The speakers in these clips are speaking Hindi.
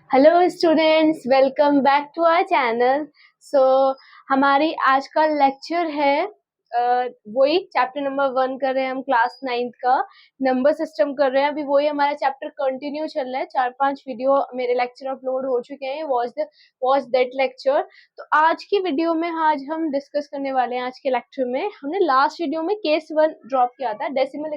Hello students, welcome back to our channel. So हमारी आज का लेक्चर है वही चैप्टर नंबर 1 कर रहे हैं हम, क्लास 9th का नंबर सिस्टम कर रहे हैं। अभी वही हमारा चैप्टर कंटिन्यू चल रहा है। 4-5 वीडियो मेरे लेक्चर अपलोड हो चुके हैं। Watch that lecture. तो आज की वीडियो में आज हम डिस्कस करने वाले हैं। आज के लेक्चर में हमने लास्ट वीडियो में केस 1 ड्रॉप किया था। डेसिमल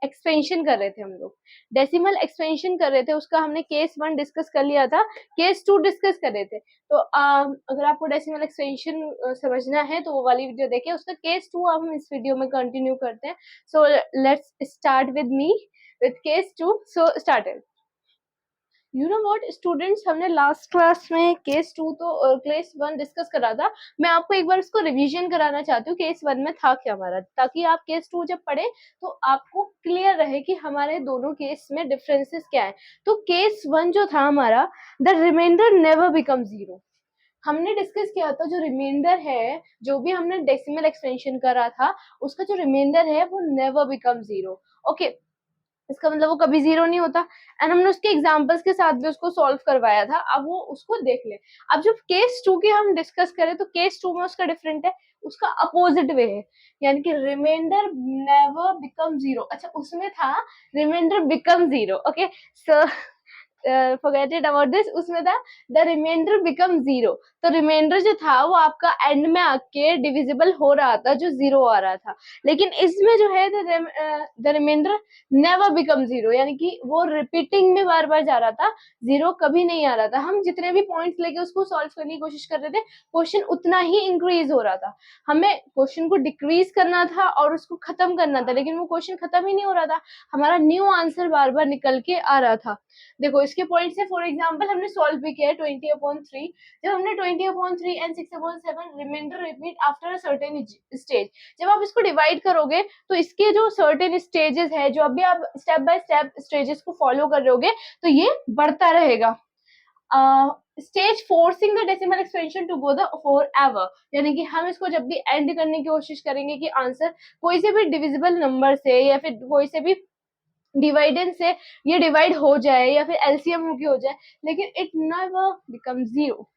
एक्सपेंशन कर रहे थे हम लोग। डेसिमल एक्सपेंशन कर रहे थे, उसका हमने केस 1 डिस्कस कर लिया था। केस 2 डिस्कस कर रहे थे। तो अगर आपको डेसिमल एक्सपेंशन समझना है तो वो वाली वीडियो देखिए। उसका केस 2 अब हम इस वीडियो में कंटिन्यू करते हैं। So let's start with me with case 2। So started. You know what students, हमने लास्ट क्लास में केस 2 तो केस 1 डिस्कस करा था। मैं आपको एक बार इसको रिवीजन कराना चाहती हूँ। केस 1 में था क्या हमारा, ताकि आप केस 2 जब पढ़े तो आपको क्लियर रहे कि हमारे दोनों केस में डिफरेंसेस क्या है। तो केस 1 जो था हमारा, the remainder never become zero. हमने डिस्कस किया था जो रिमाइंडर है, जो भी हमने डेसिमल एक्सपेंशन करा था, उसका जो रिमाइंडर है वो नेवर बिकम जीरो। ओके, इसका मतलब वो कभी जीरो नहीं होता। एंड हमने उसके एग्जांपल्स के साथ भी उसको सॉल्व करवाया था। अब वो उसको देख ले। अब जब केस 2 की हम डिस्कस करें तो केस 2 में उसका डिफरेंट है, उसका अपोजिट वे है। यानी कि रिमाइंडर नेवर बिकम जीरो। अच्छा, उसमें था remainder become zero. Okay, so forget it about this. उसमें था द रिमाइंडर बिकम जीरो। तो रिमाइंडर जो था वो आपका एंड में आके डिविजिबल हो रहा था, जो जीरो आ रहा था। लेकिन इसमें जो है the remainder never become zero, यानी कि वो रिपीटिंग में बार बार जा रहा था, जीरो कभी नहीं आ रहा था। हम जितने भी पॉइंट्स लेके उसको सॉल्व करने की कोशिश कर रहे थे, क्वेश्चन उतना ही इंक्रीज हो रहा था। हमें क्वेश्चन को डिक्रीज करना था और उसको खत्म करना था, लेकिन वो क्वेश्चन खत्म ही नहीं हो रहा था। हमारा न्यू आंसर बार बार निकल के आ रहा था। देखो इसके पॉइंट्स है। फॉर एग्जाम्पल हमने सॉल्व भी किया है 20/3। जब हमने 20/3 and 6/7 remainder repeat after a certain stage, जब आप इसको डिवाइड करोगे तो इसके जो सर्टेन स्टेजेस है, जो अभी आप स्टेप बाय स्टेप स्टेजेस को फॉलो कर रहे होगे, तो ये बढ़ता रहेगा। Stage forcing the decimal expansion to go the forever, यानी कि हम इसको जब भी एंड करने की कोशिश करेंगे कि आंसर कोई से भी डिविजिबल नंबर से या फिर कोई से भी डिवाइडेंस से ये डिवाइड हो जाए या फिर एलसीएम होके हो जाए, लेकिन it never become zero.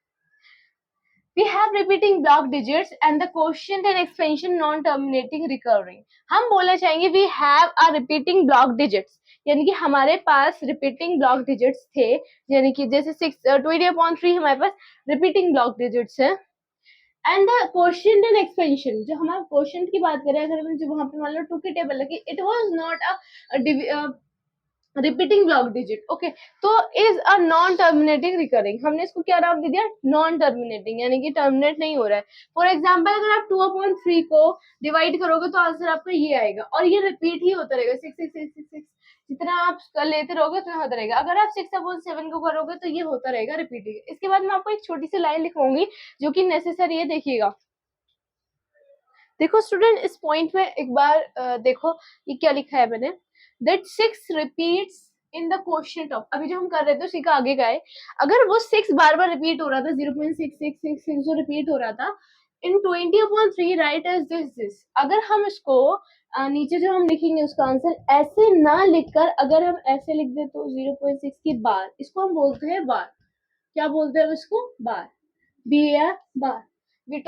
We have repeating block digits and the quotient and expansion non-terminating recurring. हम बोलना चाहेंगे we have a repeating block digits, यानी कि हमारे पास repeating block digits थे। यानी कि जैसे 20/3 हमारे पास repeating block digits है। And the quotient and expansion, जो हमारा क्वोशिएंट की बात करें, अगर हम जो वहां पे मान लो 2 की टेबल लगी, it was not a repeating block digit. Okay, तो is a non terminating recurring. हमने इसको क्या नाम दे दिया? नॉन टर्मिनेटिंग, यानी कि टर्मिनेट नहीं हो रहा है। फॉर एग्जाम्पल अगर आप 2/3 को डिवाइड करोगे तो आंसर आपका ये आएगा, और ये रिपीट ही होता रहेगा। 6 जितना आप लेते रहोगे उतना होता रहेगा। अगर आप 6/7 को करोगे तो ये होता रहेगा रिपीटिंग। इसके बाद मैं आपको एक छोटी सी लाइन लिखवाऊंगी जो कि नेसेसरी है, देखिएगा। देखो स्टूडेंट, इस पॉइंट में एक बार देखो ये क्या लिखा है मैंने। That 6 repeats in the quotient of, अभी जो हम कर रहे थे उसी का आगे का है। अगर वो 6 बार बार रिपीट हो रहा था, 0.6666 जो रिपीट हो रहा था इन 20/3, राइट एज दिस। अगर हम इसको नीचे जो हम लिखेंगे उसका आंसर ऐसे ना लिखकर अगर हम ऐसे लिख दे तो 0.6 की बार, इसको हम बोलते हैं बार। क्या बोलते हैं इसको? बार। बी या बार। वी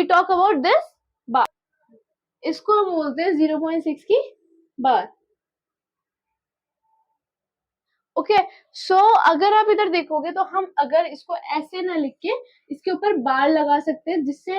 टॉक अबाउट दिस बार। इसको हम बोलते हैं 0.6 की बार। ओके, सो अगर आप इधर देखोगे तो हम अगर इसको ऐसे ना लिख के इसके ऊपर बार लगा सकते हैं, जिससे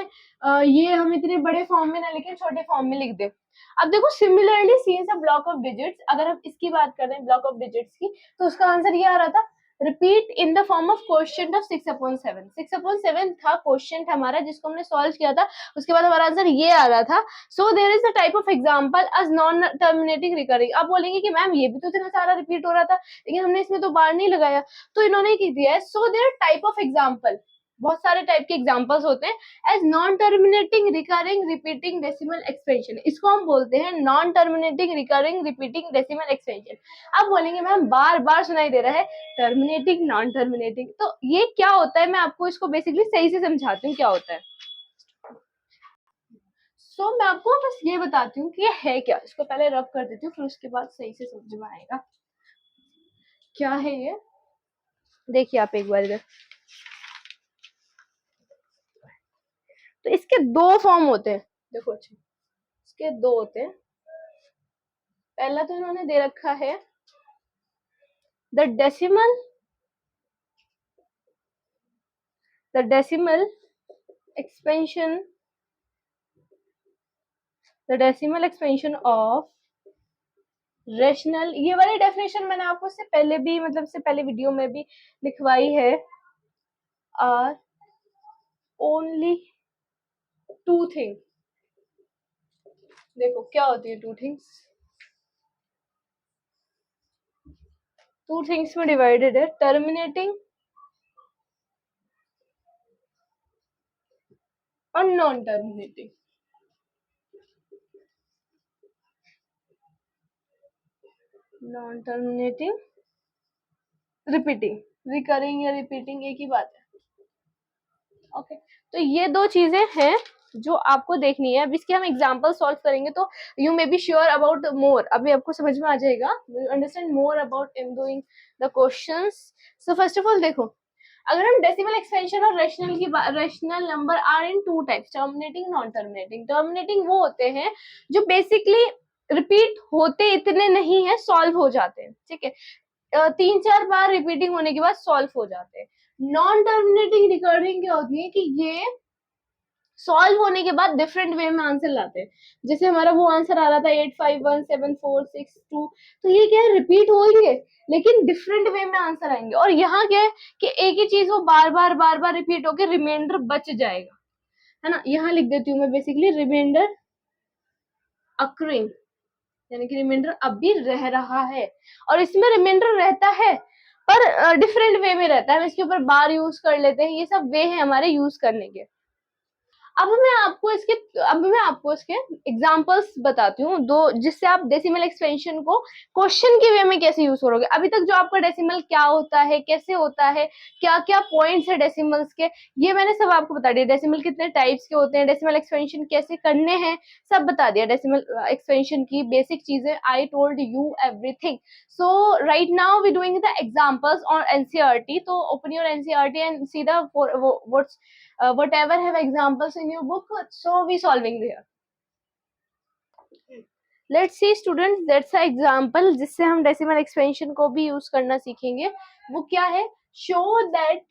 ये हम इतने बड़े फॉर्म में ना लिखे, छोटे फॉर्म में लिख दे। अब देखो similarly scenes a block of digits, अगर हम इसकी बात कर रहे हैं ब्लॉक ऑफ डिजिट्स की, तो उसका आंसर ये आ रहा था repeat in the form of quotient of 6/7। 6/7 था क्वोशिएंट हमारा, जिसको हमने सॉल्व किया था। उसके बाद हमारा आंसर ये आ रहा था। So there is a type of example as non terminating recurring. आप बोलेंगे कि मैम ये भी तो इतना सारा रिपीट हो रहा था, लेकिन हमने इसमें तो बार नहीं लगाया। तो इन्होंने की दिया है। So there type of example, बहुत सारे टाइप के एग्जांपल्स होते हैं। As non terminating recurring repeating decimal expansion, इसको हम बोलते हैं non terminating recurring repeating decimal expansion. अब बोलेंगे मैम बार बार सुनाई दे रहा है, टर्मिनेटिंग नॉन टर्मिनेटिंग, तो ये क्या होता है? मैं आपको इसको बेसिकली सही से समझाती हूँ क्या होता है। मैं आपको बस ये बताती हूँ कि ये है क्या। इसको पहले रब कर देती हूँ, फिर उसके बाद सही से समझ में आएगा क्या है ये, देखिए आप एक बार इधर। तो इसके दो फॉर्म होते हैं, देखो अच्छा, इसके दो होते हैं। पहला तो इन्होंने दे रखा है the decimal expansion of rational. ये वाली डेफिनेशन मैंने आपको इससे पहले भी, मतलब इससे पहले वीडियो में भी लिखवाई है। आर ओनली टू थिंग, देखो क्या होती है टू थिंग्स। टू थिंग्स में डिवाइडेड है, टर्मिनेटिंग और non terminating. Non terminating, repeating, recurring या रिपीटिंग एक ही बात है। ओके, तो ये दो चीजें हैं जो आपको देखनी है। अब इसके हम एग्जांपल सॉल्व करेंगे तो you may be sure about more, अभी आपको समझ में आ जाएगा, you understand more about in doing the questions. So first of all देखो, अगर हम डेसिमल एक्सपेंशन और rational number are in two types, terminating non terminating. Terminating वो होते हैं जो बेसिकली रिपीट होते इतने नहीं है, सॉल्व हो जाते हैं, ठीक है, 3-4 बार रिपीटिंग होने के बाद सॉल्व हो जाते हैं। नॉन टर्मिनेटिंग रिकरिंग क्या होती है कि ये सॉल्व होने के बाद डिफरेंट वे में आंसर लाते हैं। जैसे हमारा वो आंसर आ रहा था 851746 2, तो ये क्या है, रिपीट होंगे लेकिन डिफरेंट वे में आंसर आएंगे। और यहाँ क्या है कि एक ही चीज वो बार बार रिपीट होकर रिमाइंडर बच जाएगा, है ना। यहाँ लिख देती हूँ मैं बेसिकली रिमाइंडर अक्रिंग, यानी कि रिमाइंडर अब भी रह रहा है। और इसमें रिमाइंडर रहता है पर डिफरेंट वे में रहता है, हम इसके ऊपर बार यूज कर लेते हैं, ये सब वे है हमारे यूज करने के। अब मैं आपको इसके एग्जांपल्स बताती हूँ दो, जिससे आप डेसिमल एक्सपेंशन को क्वेश्चन के वे में कैसे यूज करोगे। अभी तक जो आपका डेसिमल क्या होता है, कैसे होता है, क्या क्या पॉइंट्स है डेसिमल्स के, ये मैंने सब आपको बता दिया। डेसिमल कितने टाइप्स के होते हैं, डेसिमल एक्सपेंशन कैसे करने हैं, सब बता दिया। डेसिमल एक्सपेंशन की बेसिक चीजें I told you everything. So right now we doing the examples on NCERT. तो open your NCERT and see the what's whatever have examples in your book, so we solving there. Let's see students, that's an example जिससे हम डेसिमल एक्सपेंशन को भी यूज करना सीखेंगे। वो क्या है, show that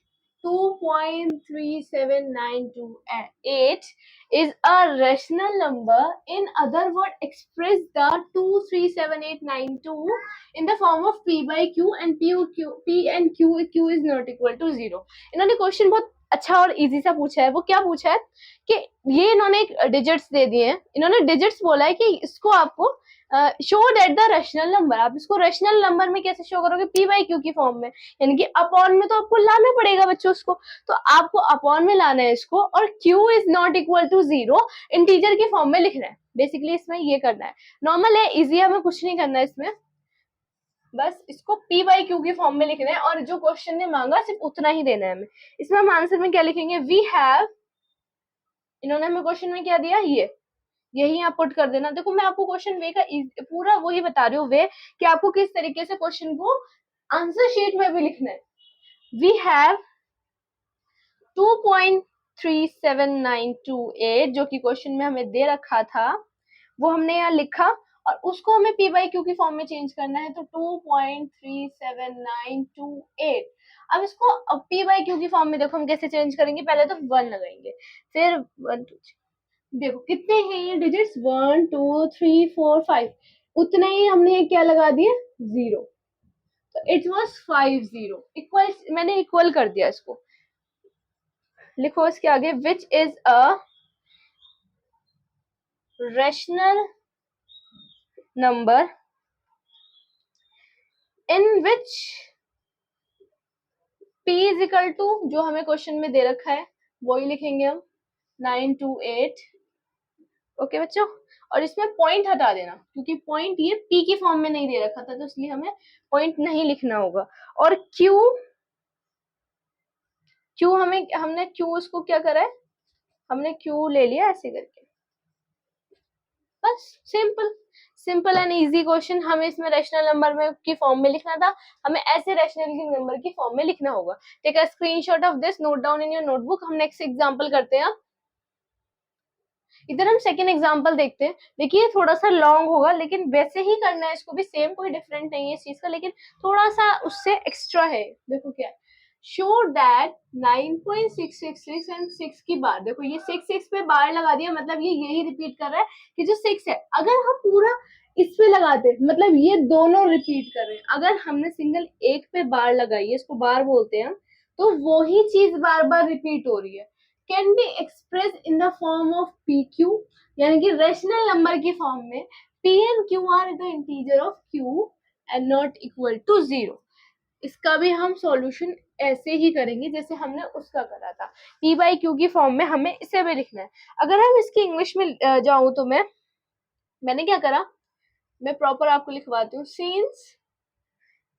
2.37928 is a rational number. In other words, express the 2.37892 in the form of p by q and p and q is not equal to 0. इन्होंने क्वेश्चन बहुत अच्छा और इजी सा पूछा है। वो क्या पूछा है कि ये इन्होंने एक डिजिट्स दे दिए हैं, इन्होंने डिजिट्स बोला है कि इसको आपको show that the rational number. आप इसको रेशनल नंबर में कैसे शो करोगे, पी बाई क्यू की फॉर्म में, यानी कि अपॉन में तो आपको लाना पड़ेगा बच्चों उसको, तो आपको अपॉन में लाना है इसको, और q is not equal to 0 integer की फॉर्म में लिखना है। बेसिकली इसमें ये करना है, नॉर्मल है, इजी है, हमें कुछ नहीं करना है इसमें, बस इसको p बाई क्यू की फॉर्म में लिखना है और जो क्वेश्चन ने मांगा सिर्फ उतना ही देना है हमें। इसमें हम आंसर में क्या लिखेंगे, वी हैव, इन्होंने हमें क्वेश्चन में क्या दिया, ये यही आप पुट कर देना। देखो मैं आपको क्वेश्चन वे का पूरा वही बता रही हूँ, वे कि आपको किस तरीके से क्वेश्चन को आंसर शीट में भी लिखना है। वी हैव 2.37928 जो कि क्वेश्चन में हमें दे रखा था, वो हमने यहाँ लिखा और उसको हमें p बाई क्यू की फॉर्म में चेंज करना है, तो 2.37928। अब इसको p बाई क्यू की फॉर्म में देखो हम कैसे चेंज करेंगे, पहले तो 1 लगाएंगे, फिर 1 2 3, देखो कितने हैं ये डिजिट्स, 1 2 3 4 5, उतने ही हमने क्या लगा दिए, 0, तो इट वाज 50 इक्वल, मैंने इक्वल कर दिया इसको। लिखो इसके आगे, which is a rational number in which p is equal to, जो हमें क्वेश्चन में दे रखा है वही लिखेंगे हम, 928। ओके बच्चों, और इसमें पॉइंट हटा देना क्योंकि पॉइंट ये p की फॉर्म में नहीं दे रखा था, तो इसलिए हमें पॉइंट नहीं लिखना होगा। और q हमने q इसको क्या करा है, हमने q ले लिया ऐसे करके, बस simple. Simple and easy question. हमें इसमें रैशनल नंबर में की फॉर्म में लिखना था, हमें ऐसे रैशनल नंबर की फॉर्म में लिखना होगा। Take a screenshot of this, note down in your notebook. हम नेक्स्ट एग्जांपल करते हैं। इधर हम सेकेंड एग्जांपल देखते हैं। देखिए थोड़ा सा लॉन्ग होगा, लेकिन वैसे ही करना है इसको भी, सेम कोई डिफरेंट नहीं है इस चीज का, लेकिन थोड़ा सा उससे एक्स्ट्रा है। देखो क्या है, शो दैट 9.666 एंड 6 की बार, देखो ये 6 पे बार लगा दिया, मतलब ये यही रिपीट कर रहा है कि जो 6 है, अगर हम पूरा इस पे लगाते मतलब ये दोनों रिपीट कर रहे हैं। अगर हमने सिंगल एक पे बार लगाई है, इसको बार बोलते हैं हम, तो वो ही चीज बार बार रिपीट हो रही है। Can be express in the form of p q, यानी कि रेशनल नंबर की फॉर्म में p and q are the integer of q and not equal to 0। इसका भी हम सॉल्यूशन ऐसे ही करेंगे जैसे हमने उसका करा था। पी बाई क्यू की फॉर्म में हमें इसे भी लिखना है। अगर हम इसकी इंग्लिश में जाऊं तो मैंने क्या करा, मैं प्रॉपर आपको लिखवाती हूँ। Since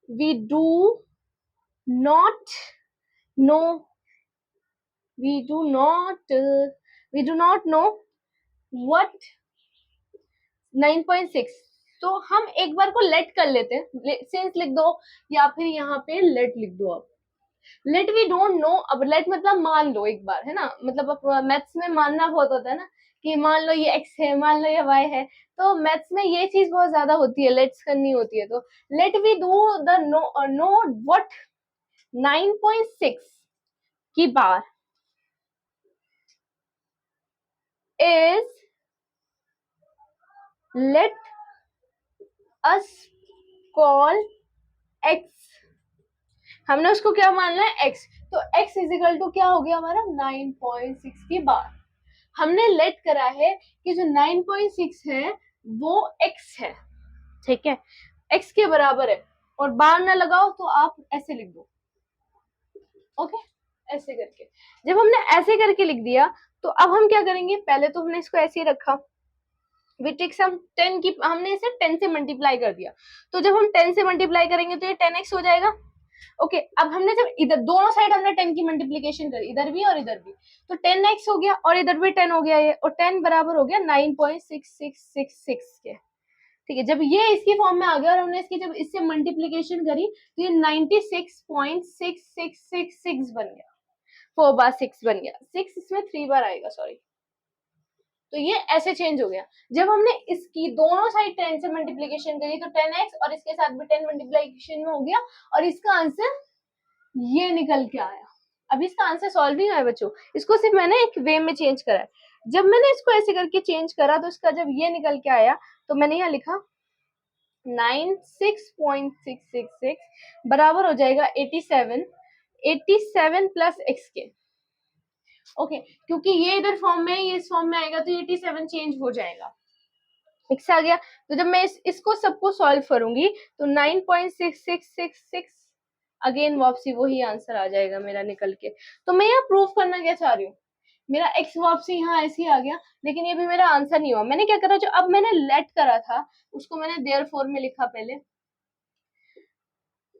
we do not know we do not know what 9.6, तो हम एक बार को लेट कर लेते हैं, सिंस लिख दो या फिर यहाँ पे लेट लिख दो। आप लेट वी डोंट नो, अब लेट मतलब मान लो एक बार, है ना, मतलब मैथ्स में मानना बहुत होता है ना, कि मान लो ये x है, मान लो ये y है, तो मैथ्स में ये चीज बहुत ज्यादा होती है, लेट्स करनी होती है। तो let we do the know what 9.6 की बार is, let us call x, हमने उसको क्या मानना है, x, तो x इज इक्वल टू क्या हो गया हमारा 9.6 की बार। हमने लेट करा है कि जो 9.6 है वो x है, ठीक है, x के बराबर है, और बार ना लगाओ तो आप ऐसे लिख दो, ओके, ऐसे करके। जब हमने ऐसे करके लिख दिया, तो अब हम क्या करेंगे, पहले तो हमने इसको ऐसे ही रखा, वी टेक सम 10 की, हमने इसे 10 से मल्टीप्लाई कर दिया, तो जब हम 10 से मल्टीप्लाई करेंगे तो ये 10x हो जाएगा। ओके, अब हमने जब इधर दोनों साइड हमने 10 की मल्टीप्लीकेशन करी, इधर भी और इधर भी, तो 10x हो गया, और इधर भी 10 हो गया ये, और 10 बराबर हो गया 9.6666 के, ठीक है। जब ये इसकी फॉर्म में आ गया और हमने इसकी जब इससे मल्टीप्लीकेशन करी, तो ये 96.6666 बन गया, 4 बार 6 बन गया, 6 इसमें 3 बार आएगा, सॉरी, तो ये ऐसे चेंज हो गया। जब हमने इसकी दोनों साइड 10 से मल्टीप्लीकेशन करी, तो 10x और इसके साथ भी 10 मल्टीप्लीकेशन में हो गया, और इसका आंसर ये निकल के आया। अभी इसका आंसर सॉल्व नहीं हुआ बच्चों, इसको सिर्फ मैंने एक वे में चेंज करा है। जब मैंने इसको ऐसे करके चेंज करा, तो इसका जब ये निकल के आया, तो मैंने यहाँ लिखा 96.666 बराबर हो जाएगा 87 प्लस x के, ओके, क्योंकि ये इधर फॉर्म में, ये इस फॉर्म में आएगा, तो 87 चेंज हो जाएगा, x आ गया। तो जब मैं इसको सबको सॉल्व करूंगी, तो 9.6666 अगेन वापसी वही आंसर आ जाएगा मेरा निकल के। तो मैं यहाँ प्रूव करना क्या चाह रही हूँ, मेरा x वापसी यहाँ ऐसे ही आ गया, लेकिन ये भी मेरा आंसर नहीं हुआ। मैंने क्या करा, जो अब मैंने लेट करा था उसको मैंने देयरफॉर में लिखा, पहले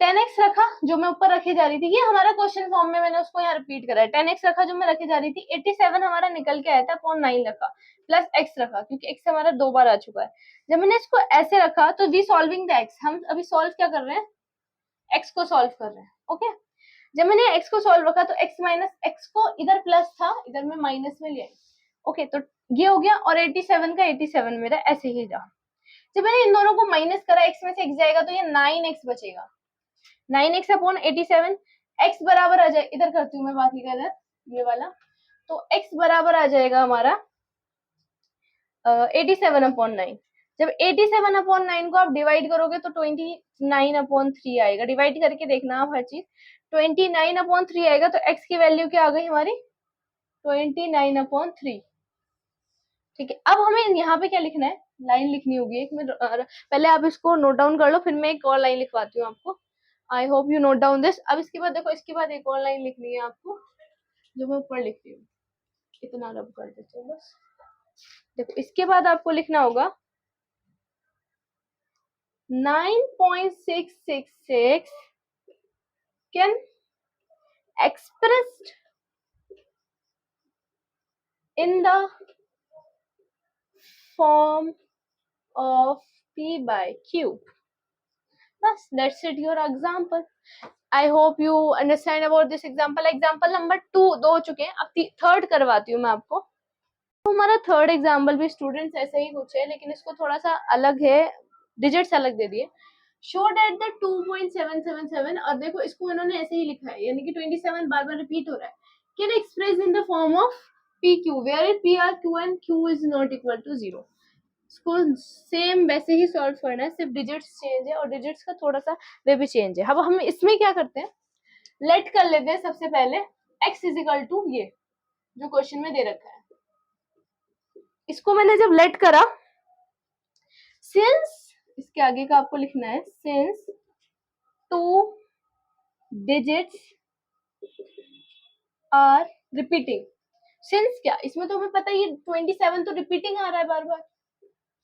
10x रखा जो मैं ऊपर रखी जा रही थी, ये हमारा क्वेश्चन फॉर्म में मैंने उसको यहाँ रिपीट करा है। 10x रखा जो मैं रखी जा रही थी, 87 हमारा निकल के आया था, अपॉन 9 रखा, प्लस x रखा, क्योंकि x हमारा 2 बार आ चुका है। जब मैंने इसको ऐसे रखा, तो वी सॉल्विंग द x, हम अभी सॉल्व क्या कर रहे हैं, x को सॉल्व कर रहे हैं, ओके। जब मैंने x को सॉल्व रखा, तो x माइनस x को इधर प्लस था, इधर में माइनस में लिया, ओके, तो ये हो गया, और 87 का 87 मेरा ऐसे ही रहा। जब मैंने इन दोनों को माइनस करा, x में से x जाएगा, तो ये 9x बचेगा, 9x अपॉन 87, x बराबर आ जाए, इधर करती हूँ मैं बात, इधर ये वाला, तो x बराबर आ जाएगा हमारा 87 अपॉन 9। जब 87 अपॉन 9 को आप डिवाइड करोगे, तो 29 अपॉन 3 आएगा, डिवाइड करके देखना आप हर चीज, 29 अपॉन 3 आएगा, तो x की वैल्यू क्या आ गई हमारी 29 अपॉन 3, ठीक है। अब हमें यहाँ पे क्या लिखना है, लाइन लिखनी होगी एक में, पहले आप इसको नोट डाउन कर लो, फिर मैं एक और लाइन लिखवाती हूँ आपको। I hope you note down this. अब इसके बाद देखो, इसके बाद एक और लाइन लिखनी है आपको, जो मैं ऊपर लिख रही हूँ, इतना रब कर देते हो बस। देखो इसके बाद आपको लिखना होगा 9.666 can expressed in the form of P by Q. बस that's it your example. I hope you understand about this example. Example number 2 दो हो चुके हैं, अब थर्ड करवाती हूँ मैं आपको. तो हमारा थर्ड एग्जाम्पल भी स्टूडेंट्स ऐसे ही कुछ है, लेकिन इसको थोड़ा सा अलग है, डिजिट्स अलग दे दिए. शो डेट द 2.777 और देखो इसको इन्होंने ऐसे ही लिखा है, यानी कि 27 बार बार रिपीट हो रहा है. Can express in the form of p q where p are q and q is not equal to 0. इसको सेम वैसे ही सॉल्व करना है, सिर्फ डिजिट्स चेंज है और डिजिट्स का थोड़ा सा वे भी चेंज है. अब हम इसमें क्या करते हैं, लेट कर लेते हैं सबसे पहले x इज इक्वल टू ये जो क्वेश्चन में दे रखा है. इसको मैंने जब लेट करा, सिंस इसके आगे का आपको लिखना है, since 2 digits are repeating. Since क्या, इसमें तो हमें पता है ये 27 तो रिपीटिंग आ रहा है बार बार,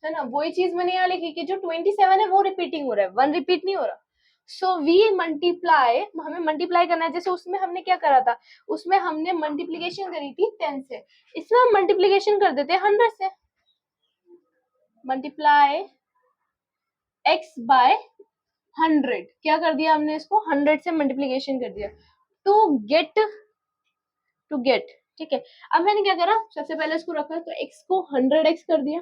है ना. वही चीज मैंने यहाँ लिखी कि जो 27 है वो रिपीटिंग हो रहा है, 1 रिपीट नहीं हो रहा. सो वी मल्टीप्लाई, हमें मल्टीप्लाई करना है. जैसे उसमें हमने क्या करा था, उसमें हमने मल्टीप्लीकेशन करी थी 10 से, इसमें हम मल्टीप्लीकेशन कर देते हैं 100 से. मल्टीप्लाई x बाय 100, क्या कर दिया हमने, इसको 100 से मल्टीप्लीकेशन कर दिया टू गेट. ठीक है, अब मैंने क्या करा, सबसे पहले इसको रखा तो x को 100x कर दिया,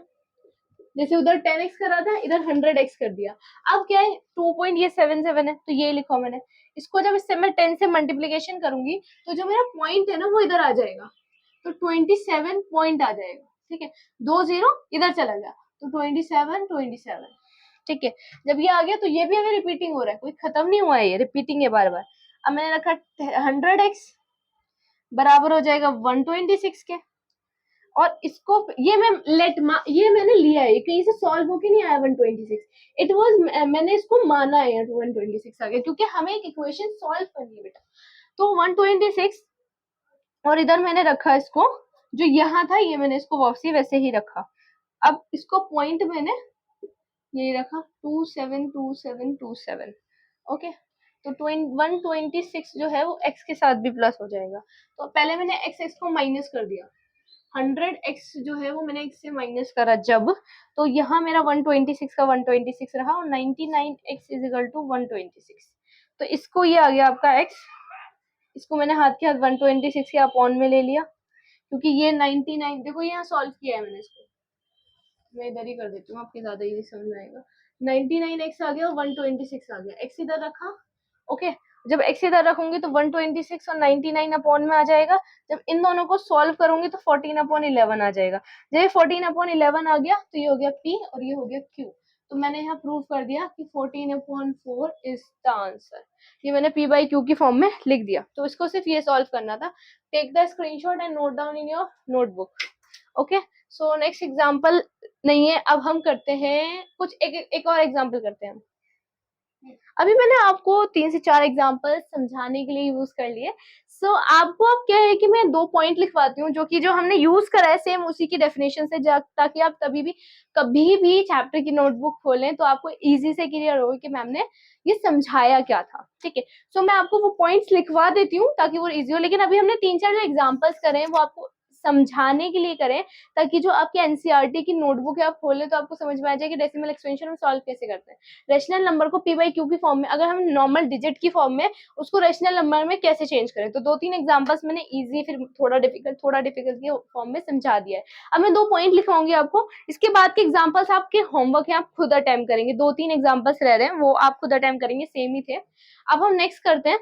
जैसे उधर 10x करा था इधर 100x कर दिया. अब क्या है, 2.77 है तो ये लिखा मैंने. इसको जब इससे मैं 10 से मल्टीप्लीकेशन करूंगी तो जो मेरा पॉइंट है ना वो इधर आ जाएगा, तो 27 पॉइंट आ जाएगा. ठीक है, 2 0 इधर चला गया तो 27. ठीक है, जब ये आ गया तो ये भी हमें रिपीटिंग हो रहा है, कोई खत्म नहीं हुआ है, ये रिपीटिंग है बार बार. अब मैंने रखा 100x बराबर हो जाएगा 126 के, और इसको ये मैंने लिया है, कहीं से सॉल्व होके नहीं आया 126. इट वाज मैंने इसको माना है 126 आ गया, क्योंकि हमें एक इक्वेशन सॉल्व करनी है बेटा. तो 126 और इधर मैंने रखा इसको, जो यहाँ था ये मैंने इसको वापसी वैसे ही रखा. अब इसको पॉइंट मैंने ये रखा 272727. ओके, तो 126 जो है वो x के साथ भी प्लस हो जाएगा. तो पहले मैंने x को माइनस कर दिया, 100x जो है वो मैंने x से माइनस करा जब, तो यहाँ मेरा 126 का 126 रहा और 99x इज इक्वल टू 126. तो इसको ये आ गया आपका x, इसको मैंने हाथ के हाथ 126 के अपॉन में ले लिया, क्योंकि ये 99 देखो यहाँ सॉल्व किया है मैंने इसको, मैं इधर ही कर देती हूँ आपके ज्यादा ही समझ आएगा. 99x आ गया और 126 आ गया, x इधर रखा. ओके, जब x इधर रखूंगी तो 126 और 99 अपॉन में आ जाएगा. जब इन दोनों को सॉल्व करूंगी तो 14/11 आ जाएगा. जब ये 14/11 आ गया तो ये हो गया p और ये हो गया q. तो मैंने यहाँ प्रूव कर दिया कि 14/4 इज द आंसर. ये मैंने p बाई q की फॉर्म में लिख दिया. तो इसको सिर्फ ये सॉल्व करना था. Take the screenshot and note down in your notebook. Okay, so next example नहीं है, अब हम करते हैं कुछ एक और एग्जाम्पल करते हैं. अभी मैंने आपको 3 से 4 एग्जाम्पल समझाने के लिए यूज कर लिए. सो आपको अब क्या है कि मैं 2 पॉइंट लिखवाती हूँ जो कि जो हमने यूज करा है सेम उसी की डेफिनेशन से, ताकि आप कभी भी चैप्टर की नोटबुक खोलें तो आपको इजी से क्लियर हो कि मैम ने ये समझाया क्या था. ठीक है, सो मैं आपको वो पॉइंट्स लिखवा देती हूँ ताकि वो इजी हो. लेकिन अभी हमने 3-4 जो एग्जाम्पल्स करे हैं वो आपको समझाने के लिए करें, ताकि जो आपके एनसीईआरटी की नोटबुक है आप खोलें तो आपको समझ में आ जाए कि डेसिमल एक्सपेंशन हम सॉल्व कैसे करते हैं. रेशनल नंबर को p बाई क्यू की फॉर्म में, अगर हम नॉर्मल डिजिट की फॉर्म में उसको रेशनल नंबर में कैसे चेंज करें, तो 2-3 एग्जांपल्स मैंने इजी फिर थोड़ा डिफिकल्ट की फॉर्म में समझा दिया है. अब मैं 2 पॉइंट लिखवाऊंगी आपको, इसके बाद के एग्जांपल्स आपके होमवर्क है, आप खुद अटेम्प्ट करेंगे. 2-3 एग्जांपल्स रह रहे हैं वो आप खुद अटेम्प्ट करेंगे, सेम ही थे. अब हम नेक्स्ट करते हैं